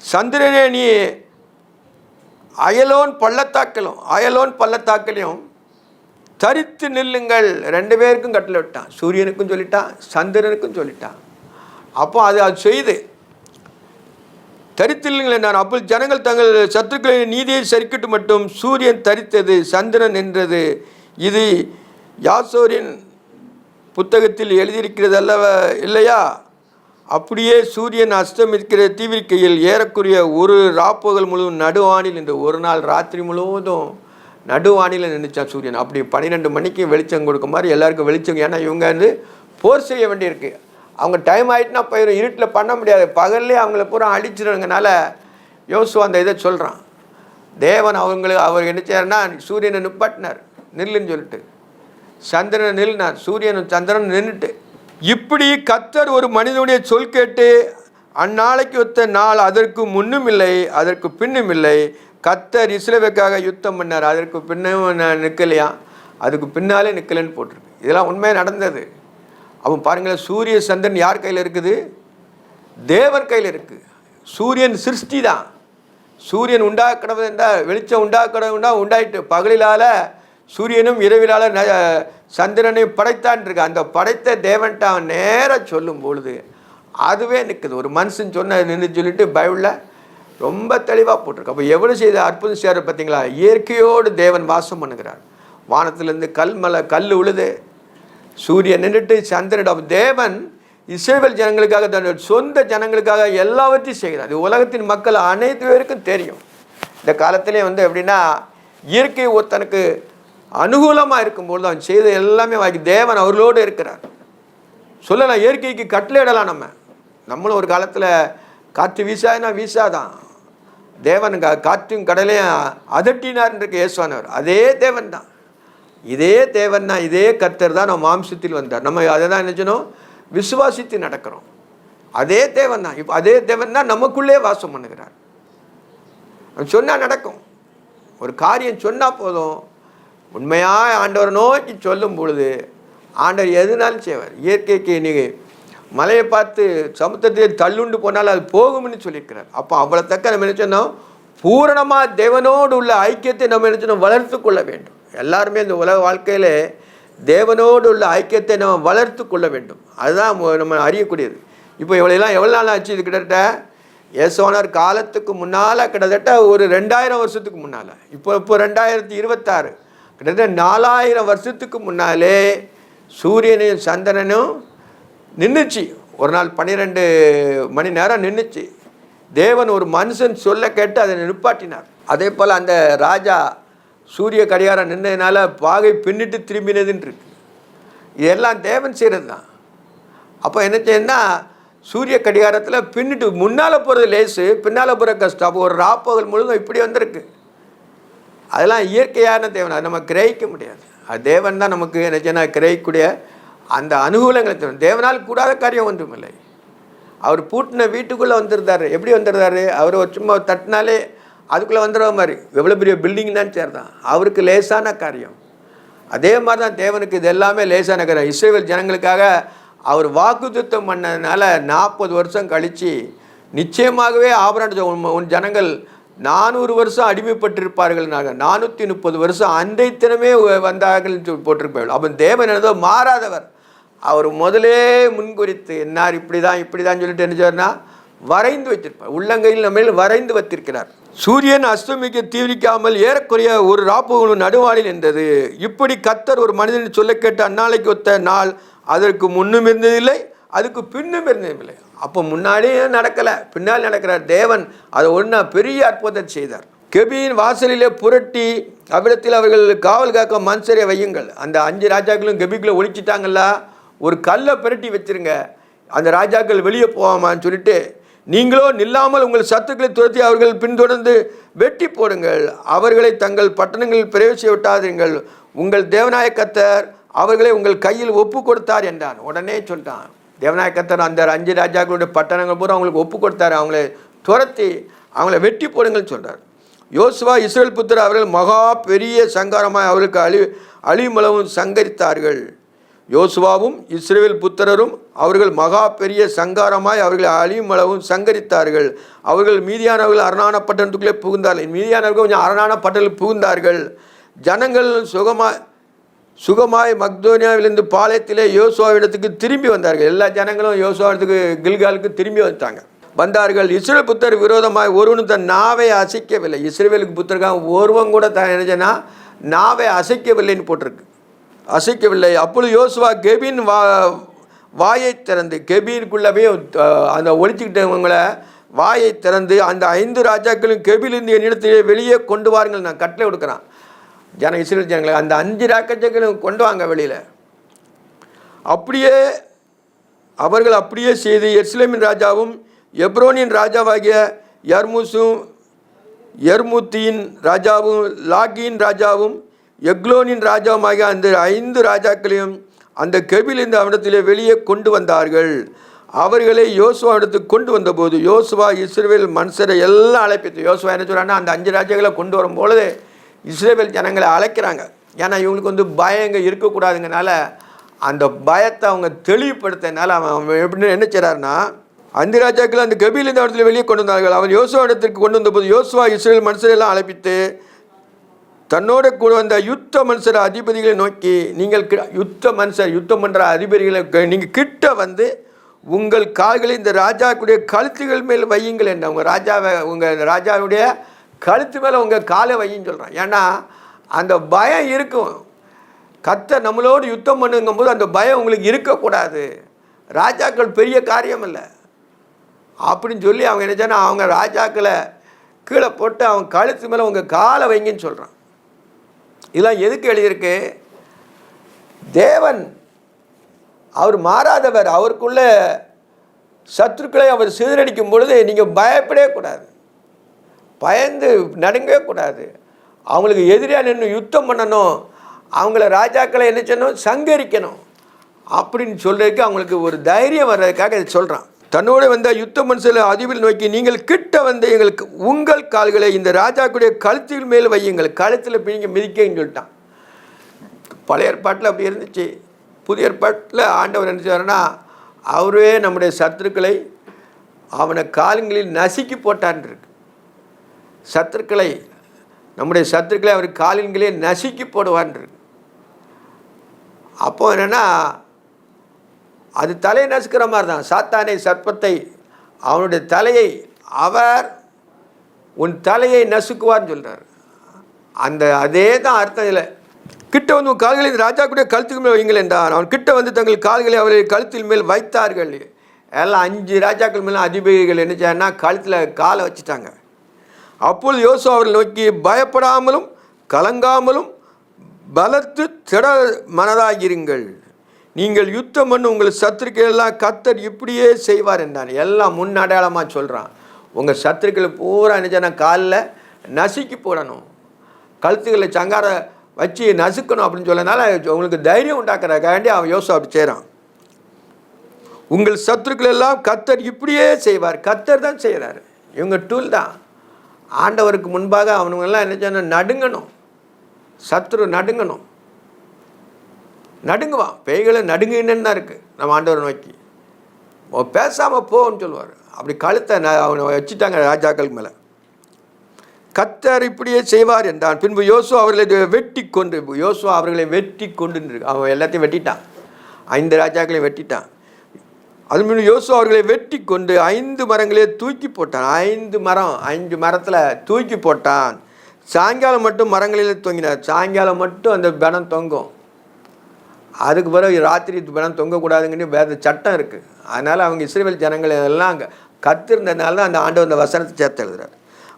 சந்திரனே நீ அயலோன் பள்ளத்தாக்கிலும் தரித்து நில்லுங்கள். 2 பேருக்கும் கட்டளை விட்டான். சூரியனுக்கும் சொல்லிட்டான், சந்திரனுக்கும் சொல்லிட்டான். அப்போ அது செய்து தரித்து நில்லுங்கள் என்றான். அப்போ ஜனங்கள் தங்கள் சத்துருக்களின் நீதியை சரிக்கட்டு மட்டும் சூரியன் தரித்தது, சந்திரன் நின்றது. இது யாசோரின் புத்தகத்தில் எழுதியிருக்கிறது அல்லவா இல்லையா? அப்படியே சூரியன் அஸ்தமிக்கிற தீவிரிக்கையில் ஏறக்குறைய ஒரு ராப்பகல் முழுவதும் நடுவானில் நின்று, ஒரு நாள் ராத்திரி முழுவதும் நடுவானில் நின்றுச்சான் சூரியன். அப்படி 12 மணிக்கு வெளிச்சம் கொடுக்க மாதிரி எல்லாருக்கும் வெளிச்சம். ஏன்னா இவங்க போர் செய்ய வேண்டியிருக்கு. அவங்க டைம் ஆகிட்டுனா போயிடும், இருட்டில் பண்ண முடியாது. பகல்லே அவங்கள பூரா அடிச்சிடுறதுனால யோசுவா அந்த இதை சொல்கிறான். தேவன் அவர் என்ன செய்யறாருன்னா சூரியனை நிப்பாட்டினார், நில்லுன்னு சொல்லிட்டு. சந்திரனை நில்லினார், சூரியனும் சந்திரன் நின்றுட்டு. இப்படி கர்த்தர் ஒரு மனிதனுடைய சொல் கேட்டு அந்நாளைக்கு ஒத்த நாள் அதற்கு முன்னும் இல்லை அதற்கு பின்னும் இல்லை. கர்த்தர் இஸ்ரவேலுக்காக யுத்தம் பண்ணார். அதற்கு பின்னும் நிற்கலையா, அதுக்கு பின்னாலே நிற்கலைன்னு போட்டிருக்கு. இதெல்லாம் உண்மையாக நடந்தது. அவன் பாருங்களேன், சூரிய சந்திரன் யார் கையில் இருக்குது? தேவன் கையில் இருக்குது. சூரியன் சிருஷ்டி தான். சூரியன் உண்டாக்கடவு என்றால் வெளிச்சம் உண்டாயிட்டு பகலிலால் சூரியனும் இரவிலால் சந்திரனையும் படைத்தான் இருக்கு. அந்த படைத்த தேவன்ட்ட அவன் நேராக சொல்லும் பொழுது அதுவே நிற்குது. ஒரு மனுஷன் சொன்ன நின்று சொல்லிட்டு பைபிளில் ரொம்ப தெளிவாக போட்டிருக்கு. அப்போ எவ்வளோ செய்த அற்புதம் செய்கிறார் பார்த்தீங்களா? இயற்கையோடு தேவன் வாசம் பண்ணுகிறார். வானத்திலேருந்து கல் விழுது, சூரியன் நின்றுட்டு சந்திரன். தேவன் இஸ்ரவேல் ஜனங்களுக்காக, தன்னுடைய சொந்த ஜனங்களுக்காக எல்லாவற்றையும் செய்கிறார். அது உலகத்தின் மக்கள் அனைத்து பேருக்கும் தெரியும். இந்த காலத்திலே எப்படின்னா, இயற்கை ஒருத்தனுக்கு அனுகூலமாக இருக்கும்போது அவன் செய்த எல்லாமே தேவன் அவர்களோடு இருக்கிறார். சொல்லலாம், இயற்கைக்கு கட்டளையிடலாம். நம்மளும் ஒரு காலத்தில் காற்று வீசாதுன்னா வீசாதான். தேவன் காற்றும் கடலையும் அதட்டினார்ன்றிருக்கு இயேசுவானவர். அதே தேவன் தான், இதே தேவன் தான், இதே கர்த்தர் தான் நம்ம மாம்சத்தில் வந்தார். நம்ம அதை தான் நினைச்சணும், விசுவாசித்து நடக்கிறோம். அதே தேவன் தான். இப்போ அதே தேவன் தான் நமக்குள்ளே வாசம் பண்ணுகிறார். சொன்னால் நடக்கும். ஒரு காரியம் சொன்னால் போதும். உண்மையாக ஆண்டவர் நோக்கி சொல்லும் பொழுது ஆண்டவர் எதுனாலும் செய்வார். இயற்கைக்கு நீங்கள் மலையை பார்த்து சமுத்திரத்தை தள்ளுண்டு போனாலும் அது போகும்னு சொல்லியிருக்கிறார். அப்போ அவ்வளோ தக்க நம்ம நினச்சோம், பூரணமாக தேவனோடு உள்ள ஐக்கியத்தை நம்ம நினச்சோம் வளர்த்து கொள்ள வேண்டும். எல்லாருமே இந்த உலக வாழ்க்கையில் தேவனோடு உள்ள ஐக்கியத்தை நம்ம வளர்த்து கொள்ள வேண்டும். அதுதான் நம்ம அறியக்கூடியது. இப்போ எவ்வளோ நாள் ஆச்சு? இது கிட்டத்தட்ட இயேசுவானவர் காலத்துக்கு முன்னால், கிட்டத்தட்ட ஒரு 2000 வருஷத்துக்கு முன்னால். இப்போ 2026, கிட்டத்தட்ட 4000 வருஷத்துக்கு முன்னாலே சூரியனையும் சந்திரனும் நின்றுச்சு. ஒரு நாள் 12 மணி நேரம் நின்றுச்சு. தேவன் ஒரு மனுஷன் சொல்ல கேட்டு அதை நிப்பாட்டினார். அதே போல் அந்த ராஜா சூரிய கடிகாரம் நின்றதுனால பாகை பின்னிட்டு திரும்பினதுன்னு இருக்கு. இதெல்லாம் தேவன் செய்கிறது தான். அப்போ என்ன செய்யணும்னா, சூரிய கடிகாரத்தில் பின்னிட்டு முன்னால் போகிறது லேசு, பின்னால் போகிற கஷ்டம். அப்போ ஒரு ராப்பகல் முழுதும் இப்படி வந்திருக்கு. அதெல்லாம் இயற்கையான தேவன், அதை நம்ம கிரகிக்க முடியாது. அது தேவன் தான் நமக்கு என்ன செய்யணும், கிரகிக்கூடிய அந்த அனுகூலங்களை தரும். தேவனால் கூடாத காரியம் ஒன்றும் இல்லை. அவர் பூட்டின வீட்டுக்குள்ளே வந்துருந்தார். எப்படி வந்துருந்தார்? அவர் சும்மா தட்டினாலே அதுக்குள்ளே வந்துடுற மாதிரி. எவ்வளோ பெரிய பில்டிங் தான் சேர்ந்தான். அவருக்கு லேசான காரியம். அதே மாதிரி தான் தேவனுக்கு இது எல்லாமே லேசான காரியம். இஸ்ரவேல் ஜனங்களுக்காக அவர் வாக்குத்தத்தம் பண்ணதுனால 40 வருஷம் கழித்து நிச்சயமாகவே ஆபரணம் உன் ஜனங்கள் 400 வருஷம் அடிமைப்பட்டிருப்பார்கள். 430 வருஷம் அன்றை தினமே வந்தார்கள் போட்டிருப்பார்கள். அப்போ தேவன் என்னதோ மாறாதவர். அவர் முதலே முன்குறித்து என்னார் இப்படி தான் சொல்லிட்டு என்ன சொன்னா வரைந்து வைத்திருப்பார். உள்ளங்கையில் நம்ம வரைந்து வைத்திருக்கிறார். சூரியன் அஸ்தமிக்க தீவிரிக்காமல் ஏறக்குறைய ஒரு ராப்பகல் நடுவானில் நின்றது. இப்படி கர்த்தர் ஒரு மனிதன் சொல்ல கேட்டு அந்நாளைக்கு ஒத்த நாள் அதற்கு முன்னும் இருந்ததில்லை, அதுக்கு பின்னும் இருந்ததில்லை. அப்போ முன்னாடியே நடக்கலை, பின்னால் நடக்கிறார் தேவன். அதை ஒன்றா பெரிய அற்புதத்தை செய்தார். கெபியின் வாசலிலே புரட்டி அவ்விடத்தில் அவர்கள் காவல் காக்க மனுஷரை வையுங்கள். அந்த 5 ராஜாக்களும் கெபிக்குள்ளே ஒழிச்சிட்டாங்கல்ல, ஒரு கல்லை புரட்டி வச்சிருங்க, அந்த ராஜாக்கள் வெளியே போவாமான்னு சொல்லிட்டு, நீங்களோ நில்லாமல் உங்கள் சத்துக்களை துரத்தி அவர்கள் பின்தொடர்ந்து வெட்டி போடுங்கள், அவர்களை தங்கள் பட்டணங்களில் பிரவேசிய விட்டாதீர்கள், உங்கள் தேவனாய கர்த்தர் அவர்களை உங்கள் கையில் ஒப்பு கொடுத்தார் என்றான். உடனே சொல்லிட்டான், தேவனாய கர்த்தர் அந்த 5 ராஜாக்களுடைய பட்டணங்கள் பூரா அவங்களுக்கு ஒப்பு கொடுத்தார், அவங்களை துரத்தி அவங்கள வெட்டி போடுங்கள்னு சொல்கிறார். யோசுவா இஸ்ரவேல் புத்திரர் அவர்கள் மகா பெரிய சங்காரமாய் அவர்களுக்கு அழிமளவும் சங்கரித்தார்கள். யோசுவாவும் இஸ்ரவேல் புத்திரரும் அவர்கள் மகா பெரிய சங்காரமாய் அவர்கள் அழிமளவும் சங்கரித்தார்கள். அவர்கள் மீதியானவர்கள் அரணான பட்டணத்துக்குள்ளே புகுந்தார்கள். மீதியானவர்கள் கொஞ்சம் அரணான பட்டணத்தில் புகுந்தார்கள். ஜனங்கள் சுகமாய் மக்தோனியாவிலிருந்து பாளையத்திலே யோசுவாவிடத்துக்கு திரும்பி வந்தார்கள். எல்லா ஜனங்களும் யோசுவாவிடத்துக்கு கில்காலுக்கு திரும்பி வந்தார்கள். இஸ்ரவேல் புத்தர் விரோதமாய் ஒருவனும் தன் நாவை அசைக்கவில்லை. இஸ்ரவேலுக்கு புத்தருக்காக ஒருவன் கூட தான் நினைச்சனா நாவை அசைக்கவில்லைன்னு போட்டிருக்கு, அசைக்கவில்லை. அப்பொழுது யோசுவா கெபின் வாயை திறந்து, கெபினுக்குள்ளே போய் அந்த ஒழிச்சுக்கிட்டவங்களை வாயை திறந்து, அந்த 5 ராஜாக்களும் கெபிலிருந்து என்னிடத்திலே வெளியே கொண்டு வாருங்கள், நான் கட்டளை கொடுக்குறான் இஸ்ரவேல் ஜனங்களை. அந்த 5 ராஜாக்களும் கொண்டு வாங்க வெளியில். அவர்கள் அப்படியே செய்து எருசலேமின் ராஜாவும் எப்ரோனின் ராஜாவாகிய யர்மூத்தியின் ராஜாவும் லாகியின் ராஜாவும் எக்லோனின் ராஜாவுமாகிய அந்த 5 ராஜாக்களையும் அந்த கெபிலிருந்து அவனிடத்திலே வெளியே கொண்டு வந்தார்கள். அவர்களை யோசுவா இடத்துக்கு கொண்டு வந்தபோது யோசுவா இஸ்ரவேல் மனுஷரை எல்லாம் அழைப்பித்து, யோசுவா என்ன சொல்கிறான்னா, அந்த 5 ராஜாக்களை கொண்டு வரும்பொழுது இஸ்ரவேல் ஜனங்களை அழைக்கிறாங்க. ஏன்னா இவங்களுக்கு பயங்க இருக்கக்கூடாதுங்கனால அந்த பயத்தை அவங்க தெளிவுபடுத்தினால அவன் எப்படின்னு என்ன செய்கிறாருன்னா, 5 ராஜாக்கள் அந்த கெபிலிருந்து இடத்துல வெளியே கொண்டு வந்தார்கள். அவன் யோசுவா இடத்திற்கு கொண்டு வந்தபோது யோசுவா இஸ்ரவேல் மனுஷரெல்லாம் அழைப்பித்து தன்னோட கூட வந்த யுத்த மனுஷர் அதிபதிகளை நோக்கி, நீங்கள் யுத்தம் பண்ணுற அதிபதிகளை நீங்கள் கிட்ட வந்து உங்கள் கால்களை இந்த ராஜாவுடைய கழுத்துகள் மேல் வையுங்கள் என்ன. உங்கள் ராஜாவுடைய கழுத்து மேலே உங்கள் காலை வையின்னு சொல்கிறான். ஏன்னா அந்த பயம் இருக்கும். கர்த்தர் நம்மளோடு யுத்தம் பண்ணுங்கும்போது அந்த பயம் உங்களுக்கு இருக்கக்கூடாது. ராஜாக்கள் பெரிய காரியம் இல்லை அப்படின்னு சொல்லி அவங்க நினச்சானா அவங்க ராஜாக்களை கீழே போட்டு அவங்க கழுத்து மேலே உங்கள் காலை வைங்கன்னு சொல்கிறான். இதெல்லாம் எதுக்கு எழுதியிருக்கு? தேவன் அவர் மாறாதவர். அவருக்குள்ள சத்துருக்களை அவர் சிதறடிக்கும் பொழுது நீங்கள் பயப்படவே கூடாது, பயந்து நடுங்கவே கூடாது. அவங்களுக்கு எதிரியாக நின்று யுத்தம் பண்ணணும், அவங்கள ராஜாக்களை என்ன செய்யணும், சங்கரிக்கணும் அப்படின்னு சொல்கிறதுக்கு அவங்களுக்கு ஒரு தைரியம் வர்றதுக்காக இதை சொல்கிறான். தன்னோடு வந்த யுத்த மனுஷனை அதிபர் நோக்கி, நீங்கள் கிட்ட வந்து எங்களுக்கு உங்கள் கால்களை இந்த ராஜாக்குடைய கழுத்தில் மேல் வையுங்கள், கழுத்தில் பிடிங்க மிதிக்கன்னு சொல்லிட்டான். பழைய ஏற்பாட்டில் அப்படி இருந்துச்சு. புதிய ஏற்பாட்டில் ஆண்டவர் என்ன செய்வார்னா, அவரே நம்முடைய சத்துருக்களை அவனை காலங்களில் நசுக்கி போட்டான் இருக்கு. சத்துருக்களை நம்முடைய சத்துருக்களை அவர் காலின்களே நசுக்கி போடுவான் இருக்கு. அப்போ என்னென்னா அது தலையை நசுக்கிற மாதிரி தான். சாத்தானை சர்ப்பத்தை அவனுடைய தலையை அவர் உன் தலையை நசுக்குவார்னு சொல்கிறார். அதே தான் அர்த்தம். இல்லை கிட்ட வந்து உன் கால்களை ராஜாக்குடைய கழுத்துக்கு மேல் வைங்கள் என்றான். அவன் கிட்ட வந்து தங்கள் கால்களை அவருடைய கழுத்தின் மேல் வைத்தார்கள். எல்லாம் 5 ராஜாக்கள் மேலே அதிபதிகள் என்ன செய்யனா கழுத்தில் காலை வச்சுட்டாங்க. அப்பொழுது யோசுவா அவர்கள் நோக்கி, பயப்படாமலும் கலங்காமலும் பலத்து திட மனதாகிருங்கள், நீங்கள் யுத்தம் பண்ண உங்கள் சத்துருக்கள் எல்லாம் கர்த்தர் இப்படியே செய்வார் என்றான். எல்லாம் முன் அடையாளமாக சொல்கிறான். உங்கள் சத்துருக்களை பூரா நினைச்சா காலில் நசுக்கி போடணும், கழுத்துக்களை சங்கார வச்சு நசுக்கணும் அப்படின்னு சொல்லனால உங்களுக்கு தைரியம் உண்டாக்குறதுக்காண்டி அவன் யோசுவா அப்படி செய்கிறான். உங்கள் சத்துருக்கள் எல்லாம் கர்த்தர் இப்படியே செய்வார். கர்த்தர் தான் செய்கிறார், இவங்க டூல் தான். ஆண்டவருக்கு முன்பாக அவனுங்கெல்லாம் என்ன செய்யணும், நடுங்கணும். சத்துரு நடுங்கணும், நடுங்குவான். பேய்களை நடுங்குன்னு தான் இருக்குது. நம்ம ஆண்டவரை நோக்கி பேசாமல் போன்னு சொல்லுவார். அப்படி கழுத்தை அவனை வச்சுட்டாங்க ராஜாக்கள் மேலே. கர்த்தர் இப்படியே செய்வார் என்றான். பின்பு யோசுவா அவர்களை வெட்டி கொண்டு, யோசுவா அவர்களை வெட்டி கொண்டு அவன் எல்லாத்தையும் வெட்டிட்டான், 5 ராஜாக்களையும் வெட்டிட்டான். அது முன்ன யோசுவா அவர்களை வெட்டி கொண்டு 5 மரங்களே தூக்கி போட்டான். 5 மரத்தில் தூக்கி போட்டான். சாயங்காலம் மட்டும் மரங்களில் தொங்கினார். சாயங்காலம் மட்டும் அந்த பணம் தொங்கும். அதுக்கு பிறகு ராத்திரி பணம் தொங்கக்கூடாதுங்கன்னு வேறு சட்டம் இருக்குது. அதனால் அவங்க இஸ்ரவேல் ஜனங்கள் எல்லாம் அங்கே கத்திருந்ததுனால தான் அந்த ஆண்டவர் அந்த வசனத்தை சேர்த்து எழுதுறார்.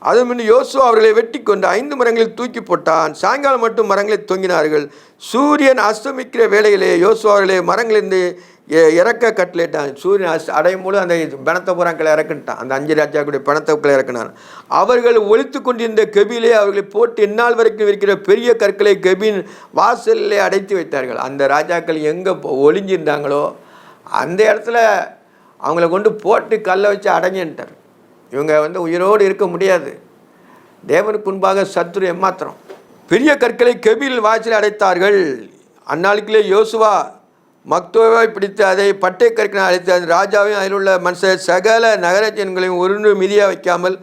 அது முன்ன யோசுவா அவர்களை வெட்டி கொண்டு 5 மரங்களில் தூக்கி போட்டான். சாயங்காலம் மட்டும் மரங்களில் தொங்கினார்கள். சூரியன் அஸ்தமிக்கிற வேளையிலே யோசுவா அவர்களை மரங்களிலிருந்து இறக்க கட்டளையிட்டான். சூரியன் அடையும் போது அந்த பணத்தை புறாக்களை இறக்குன்ட்டான். அந்த 5 ராஜாக்களுடைய பணத்தை இறக்குனான். அவர்கள் ஒழித்து கொண்டிருந்த கெபிலே அவர்களை போட்டு இந்நாள் வரைக்கும் இருக்கிற பெரிய கற்களை கெபின் வாசலிலே அடைத்து வைத்தார்கள். அந்த ராஜாக்கள் எங்கே ஒளிஞ்சிருந்தாங்களோ அந்த இடத்துல அவங்கள கொண்டு போட்டு கல்லை வச்சு அடங்கிட்டார். இவங்க உயிரோடு இருக்க முடியாது. தேவனுக்கு முன்பாக சத்துரு ஏமாத்திரம். பெரிய கற்களை கெபில் வாசலில் அடைத்தார்கள். அந்நாளுக்குள்ளே யோசுவா மக்தோவை பிடித்து அதை பட்டை கற்களை அழைத்து அந்த ராஜாவையும் அதில் உள்ள மனுஷர் சகல நகரஜன்களையும் ஒன்று மிதியாக வைக்காமல்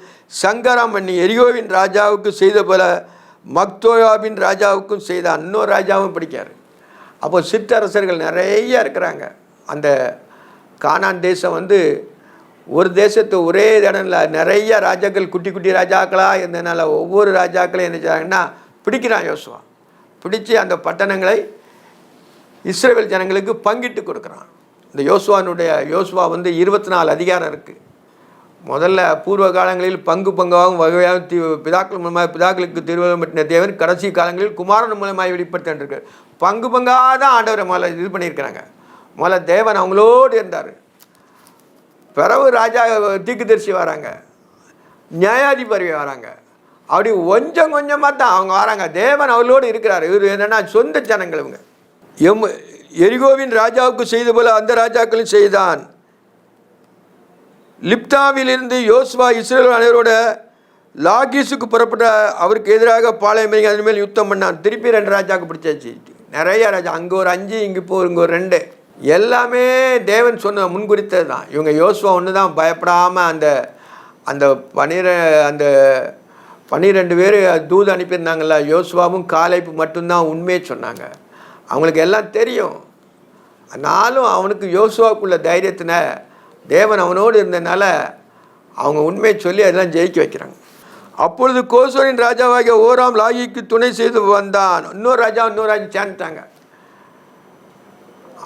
சங்கரம் பண்ணி எரிகோவின் ராஜாவுக்கு செய்த போல மக்தோயாவின் ராஜாவுக்கும் செய்தான். இன்னொரு ராஜாவும் பிடிக்காரு. அப்போ சிற்றரசர்கள் நிறைய இருக்கிறாங்க. அந்த கானான் தேசம் ஒரு தேசத்து ஒரே இடம்ல நிறைய ராஜாக்கள் குட்டி குட்டி ராஜாக்களாக இருந்ததுனால ஒவ்வொரு ராஜாக்களையும் என்ன செய்றாங்கன்னா பிடிக்கிறான் யோசுவா. பிடிச்சி அந்த பட்டணங்களை இஸ்ரவேல் ஜனங்களுக்கு பங்கிட்டு கொடுக்குறான். இந்த யோசுவா 24 அதிகாரம் இருக்குது. முதல்ல பூர்வ காலங்களில் பங்காகவும் வகையாகவும் பிதாக்கள் மூலமாக பிதாக்களுக்கு திருவள்ளுவப்பட்டின தேவன் கடைசி காலங்களில் குமாரன் மூலமாக வெளிப்படுத்திருக்கு. பங்காக தான் ஆண்டவரை முதல்ல இது பண்ணியிருக்கிறாங்க. முதல்ல தேவன் அவங்களோடு இருந்தார். பிறகு ராஜா தீர்க்கதரிசி வராங்க, நியாயாதிபதி வராங்க. அப்படி கொஞ்சம் கொஞ்சமாக தான் அவங்க வராங்க. தேவன் அவளோடு இருக்கிறார். இவர் என்னென்னா சொந்த ஜனங்கள். இவங்க எரிகோவின் ராஜாவுக்கு செய்த போல அந்த ராஜாக்களும் செய்தான். லிப்தாவிலிருந்து யோசுவா இஸ்ரவேல் அனைவரோட லாகீஸுக்கு புறப்பட்ட அவருக்கு எதிராக பாளையம் அதன் மேல் யுத்தம் பண்ணான். திருப்பி 2 ராஜாவுக்கு பிடிச்சாச்சு. நிறைய ராஜா, அங்கே ஒரு 5, இங்கே இங்கே ஒரு 2. எல்லாமே தேவன் சொன்ன முன்குறித்தது தான். இவங்க யோசுவா ஒன்று தான் பயப்படாமல் அந்த 12 பேர் தூது அனுப்பியிருந்தாங்கள்ல, யோசுவாவும் காலேபு மட்டும்தான் உண்மையை சொன்னாங்க. அவங்களுக்கு எல்லாம் தெரியும். ஆனாலும் அவனுக்கு யோசுவாவுக்குள்ள தைரியத்தின தேவன் அவனோடு இருந்ததுனால அவங்க உண்மையை சொல்லி அதெல்லாம் ஜெயிக்க வைக்கிறாங்க. அப்பொழுது கோசோரின் ராஜாவாகிய ஓராம் லாகிக்கு துணை செய்து வந்தான். இன்னொரு ராஜா சேர்ந்துட்டாங்க.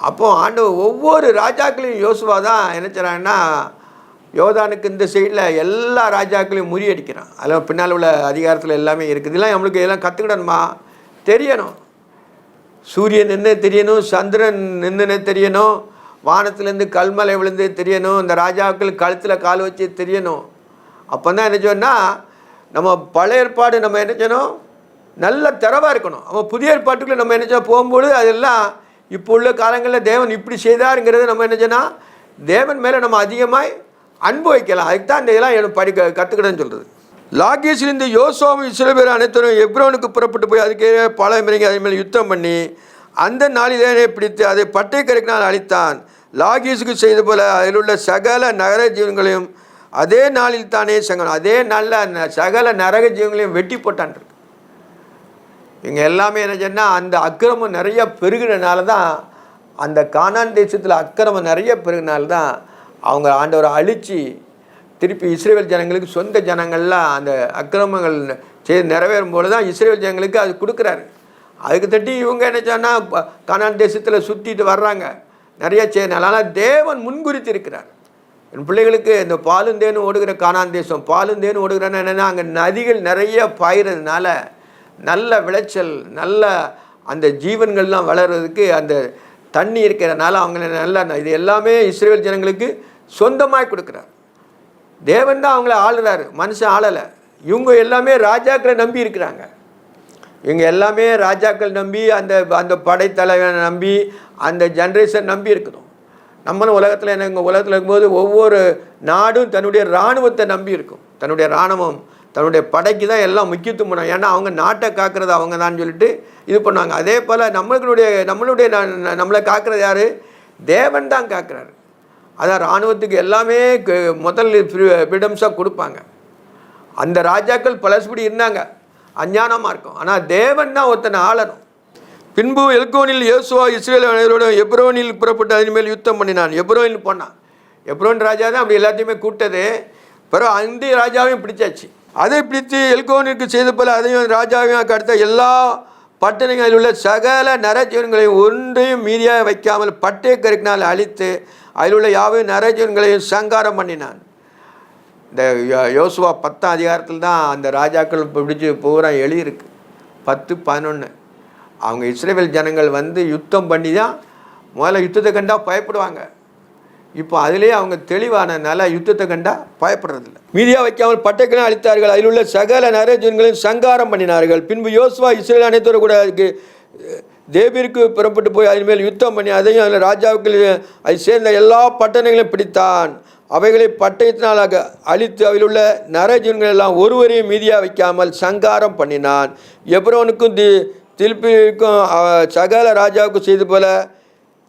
அப்போது ஆண்டவர் ஒவ்வொரு ராஜாக்களையும் யோசுவா தான் என்ன செய்கிறாங்கன்னா யோர்தானுக்கு இந்த சைடில் எல்லா ராஜாக்களையும் முறியடிக்கிறான். அதில் பின்னால் உள்ள அதிகாரத்தில் எல்லாமே இருக்குது. இதெல்லாம் நம்மளுக்கு எல்லாம் கற்றுக்கிடணுமா? தெரியணும். சூரியன் நின்று தெரியணும், சந்திரன் நின்று தெரியணும், வானத்துலேருந்து கல்மலை விழுந்து தெரியணும், இந்த ராஜாக்கள் கழுத்தில் கால் வச்சு தெரியணும். அப்போ தான் என்ன சொன்னால் நம்ம பழைய ஏற்பாடு நம்ம என்ன செய்யணும், நல்ல திறவாக இருக்கணும். அவன் புதிய ஏற்பாட்டுக்குள்ளே நம்ம என்ன செய்ய போகும்போது அதெல்லாம் இப்போ உள்ள காலங்களில் தேவன் இப்படி செய்தாருங்கிறது நம்ம என்ன செய்யணும், தேவன் மேலே நம்ம அதிகமாக அன்பு வைக்கலாம். அதுக்கு தான் இந்த இதெல்லாம் கற்றுக்கிடன்னு சொல்கிறது. லாகீஸிலிருந்து யோசுவாவும் இஸ்ரவேல் அனைத்தரும் எப்ரோனுக்கு புறப்பட்டு போய் அதுக்கு பல மிருங்க அதன் மேலே யுத்தம் பண்ணி அந்த நாளிலே பிடித்து அதை பட்டை கரைக்கினால் அழித்தான். லாகீஸுக்கு செய்த போல அதில் உள்ள சகல நகர ஜீவன்களையும் அதே நாளில் தானே அதே நாளில் சகல நரக ஜீவங்களையும் வெட்டி போட்டான் இருக்கு. இவங்க எல்லாமே என்ன சொன்னால் அந்த அக்கிரமம் நிறைய பெருகினால தான், அந்த கானான் தேசத்தில் அக்கிரமம் நிறைய பெருகினால தான் அவங்க ஆண்டவரை அழித்து திருப்பி இஸ்ரேல் ஜனங்களுக்கு சொந்த ஜனங்கள்லாம் அந்த அக்கிரமங்கள் செய்து நிறைவேறும் போது தான் இஸ்ரேல் ஜனங்களுக்கு அது கொடுக்குறாரு. அதுக்கு தட்டி இவங்க என்ன சொன்னால் கானான் தேசத்தில் சுற்றிட்டு வர்றாங்க, நிறைய செய்யணும். ஆனால் தேவன் முன்குறித்து இருக்கிறார். என் பிள்ளைகளுக்கு இந்த பாலும் தேனும் ஓடுகிற கானான் தேசம், பாலும் தேனும் ஓடுகிறன்னு என்னென்னா அங்கே நதிகள் நிறைய பாயிறதுனால நல்ல விளைச்சல், நல்ல அந்த ஜீவன்கள்லாம் வளர்கிறதுக்கு அந்த தண்ணி இருக்கிறதுனால அவங்கள நல்லா இது எல்லாமே இஸ்ரேல் ஜனங்களுக்கு சொந்தமாக கொடுக்குறார். தேவன் தான் அவங்கள ஆளுறாரு, மனுஷன் ஆளலை. இவங்க எல்லாமே ராஜாக்களை நம்பி இருக்கிறாங்க. இவங்க எல்லாமே ராஜாக்கள் நம்பி அந்த அந்த படைத்தலைவனை நம்பி அந்த ஜென்ரேஷன் நம்பி இருக்கணும். நம்மளும் உலகத்தில் எங்கள் உலகத்தில் இருக்கும்போது ஒவ்வொரு நாடும் தன்னுடைய இராணுவத்தை நம்பி இருக்கும். தன்னுடைய இராணுவம் தன்னுடைய படைக்கு தான் எல்லாம் முக்கியத்துவம் பண்ணுவாங்க. ஏன்னா அவங்க நாட்டை காக்கிறது அவங்க தான் சொல்லிட்டு இது பண்ணுவாங்க. அதே போல் நம்மளுடைய நம்மளை காக்கிறது யார்? தேவன் தான் காக்கிறாரு. அதான் இராணுவத்துக்கு எல்லாமே முதல் ஃப்ரீடம்ஸாக கொடுப்பாங்க. அந்த ராஜாக்கள் பலசுபடி இருந்தாங்க, அஞ்ஞானமாக இருக்கும். ஆனால் தேவன் தான் ஒருத்தனை ஆளணும். பின்பு எல்கோனில் யோசுவா இஸ்ரேல் அனைவரோட எப்ரோனில் புறப்பட்டு அதன் மேல் யுத்தம் பண்ணினான். எப்ரோனில் போனான். எப்ரோன் ராஜா தான் அப்படி எல்லாத்தையுமே கூட்டது. பிறகு அந்த ராஜாவையும் பிடிச்சாச்சு. அதை பிடித்து எல்கோனிற்கு செய்த போல அதையும் ராஜாவையும் அடுத்த எல்லா பட்டணங்களில் உள்ள சகல நரஜீவன்களையும் ஒன்றையும் மீதியாக வைக்காமல் பட்டை கருக்கினால் அழித்து அதில் உள்ள யாவையும் நரஜீவன்களையும் சங்காரம் பண்ணினான். இந்த யோசுவா 10ஆம் அதிகாரத்தில் தான் அந்த ராஜாக்கள் பிடிச்சி பூரா எழுதியிருக்கு. 10, 11 அவங்க இஸ்ரேல் ஜனங்கள் வந்து யுத்தம் பண்ணி தான் முதல்ல யுத்தத்தை கண்டா பயப்படுவாங்க. இப்போ அதிலே அவங்க தெளிவானதுனால யுத்தத்தை கண்டா பயப்படுறதில்லை. மீதியாக வைக்காமல் பட்டைகளை அழித்தார்கள். அதில் உள்ள சகல நரஜீவன்களையும் சங்காரம் பண்ணினார்கள். பின்பு யோசுவா இஸ்ரேல் அனைத்தோடு கூட அதுக்கு தேபிற்கு புறப்பட்டு போய் அதன் மேல் யுத்தம் பண்ணி அதையும் அதில் ராஜாவுக்கு அதை சேர்ந்த எல்லா பட்டணங்களையும் பிடித்தான். அவைகளை பட்டயத்தினாலாக அழித்து அவையில் உள்ள நரஜீவன்கள் எல்லாம் ஒருவரையும் மீதியாக வைக்காமல் சங்காரம் பண்ணினான். எப்ரோனுக்கும் தில்பிற்கும் சகல ராஜாவுக்கு செய்து போல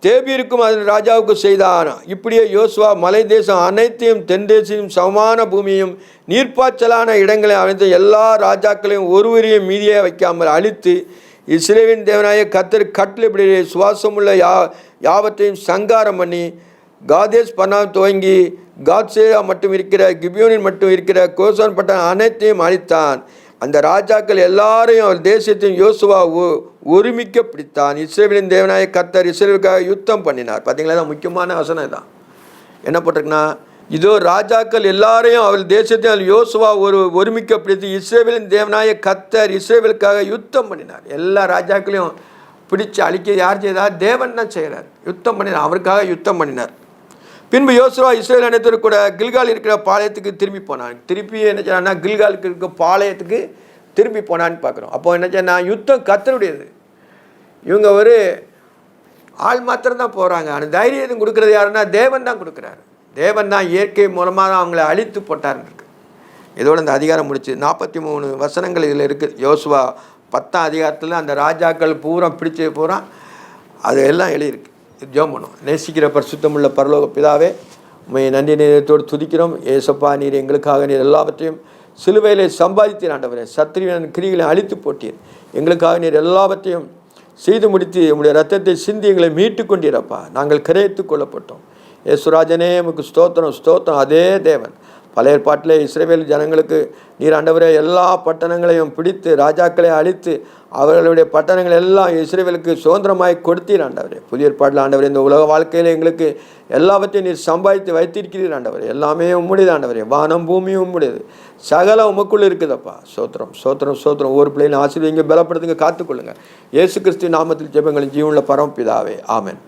தேபீருக்கும் அதன் ராஜாவுக்கு செய்தான். இப்படியே யோசுவா மலை தேசம் அனைத்தையும் தென் தேசத்தையும் சமமான பூமியையும் நீர்ப்பாய்ச்சலான இடங்களை அனைத்து எல்லா ராஜாக்களையும் ஒருவரையும் மீதியாக வைக்காமல் அழித்து இஸ்ரவேலின் தேவனாய கர்த்தர் கட்டளைப்படி சுவாசமுள்ள யாவற்றையும் சங்காரம் பண்ணி காதேஸ் பர்னேயா துவங்கி காத்சேயா மட்டும் இருக்கிற கிபியோனில் மட்டும் இருக்கிற கோசான் பட்டணம் அனைத்தையும் அழித்தான். அந்த ராஜாக்கள் எல்லாரையும் அவர் தேசத்தையும் யோசுவா ஒருமிக்க பிடித்தான். இஸ்ரவேலின் தேவனாய கர்த்தர் இஸ்ரவேலுக்காக யுத்தம் பண்ணினார். பார்த்தீங்களா, தான் முக்கியமான வசனம் தான். என்ன போட்டிருக்குன்னா, இதோ ராஜாக்கள் எல்லாரையும் அவர் தேசத்தையும் யோசுவா ஒருமிக்க பிடித்து இஸ்ரவேலின் தேவனாய கர்த்தர் இஸ்ரவேலுக்காக யுத்தம் பண்ணினார். எல்லா ராஜாக்களையும் பிடிச்சு அழிக்க யார் செய்தார்? தேவன் தான் செய்கிறார். யுத்தம் பண்ணினார், அவருக்காக யுத்தம் பண்ணினார். பின்பு யோசுவா இஸ்ரேல் அனைத்தரும் கூட கில்கால் இருக்கிற பாளையத்துக்கு திரும்பி போனான். திருப்பி என்ன செய்யறான்னா கில்காலுக்கு இருக்க பாளையத்துக்கு திரும்பி போனான்னு பார்க்குறோம். அப்போ என்ன செய்யனா, யுத்தம் கர்த்தருடையது. இவங்க ஒரு ஆள் மாத்திரம் தான் போகிறாங்க. ஆனால் தைரியம் கொடுக்குறது யாருன்னா தேவன் தான் கொடுக்குறாரு. தேவன் தான் இயற்கை மூலமாக தான் அவங்கள அழித்து போட்டார்னு இருக்கு. இதோட இந்த அதிகாரம் முடிச்சு 43 வசனங்கள் இதில் இருக்குது. யோசுவா 10ஆம் அதிகாரத்தில் அந்த ராஜாக்கள் பூரா பிடிச்ச பூரா அது எல்லாம் எழுதியிருக்கு. ஜெபம் பண்ணுவோம். நேசிக்கிற பரிசுத்தமுள்ள பரலோக பிதாவே, உண்மை நன்றி நேரத்தோடு துதிக்கிறோம். ஏசப்பா, நீர் எங்களுக்காக நீர் எல்லாவற்றையும் சிலுவையிலே சம்பாதித்தீர் ஆண்டவரே. சத்திரியின் கிரிகளை அழித்து போட்டீர். எங்களுக்காக நீர் எல்லாவற்றையும் செய்து முடித்து உங்களுடைய ரத்தத்தை சிந்தி எங்களை மீட்டு கொண்டீரப்பா. நாங்கள் கரைத்து கொள்ளப்பட்டோம். ஏசுராஜனே, உமக்கு ஸ்தோத்திரம் ஸ்தோத்திரம். அதே தேவன் பழைய ஏற்பாட்டிலே இஸ்ரவேல் ஜனங்களுக்கு நீர் ஆண்டவரே எல்லா பட்டணங்களையும் பிடித்து ராஜாக்களை அழித்து அவர்களுடைய பட்டணங்கள் எல்லாம் இஸ்ரவேலுக்கு சுதந்திரமாய் கொடுத்தீர் ஆண்டவரே. புதிய ஏற்பாட்டில் ஆண்டவரே இந்த உலக வாழ்க்கையில் எங்களுக்கு எல்லாவற்றையும் நீர் சம்பாதித்து வைத்திருக்கிறீர் ஆண்டவரே. எல்லாமே உம்முடையது ஆண்டவரே. வானம் பூமியும் உம்முடையது, சகல உமக்குள்ள இருக்குதப்பா. சோத்திரம் சோத்திரம் சோத்திரம். ஒவ்வொரு பிள்ளைகளும் ஆசீர்வதிங்க, பலப்படுத்துங்க, காத்துக்கொள்ளுங்க. இயேசு கிறிஸ்து நாமத்தில் ஜெபங்களின் ஜீவனுள்ள பரமபிதாவே, ஆமென்.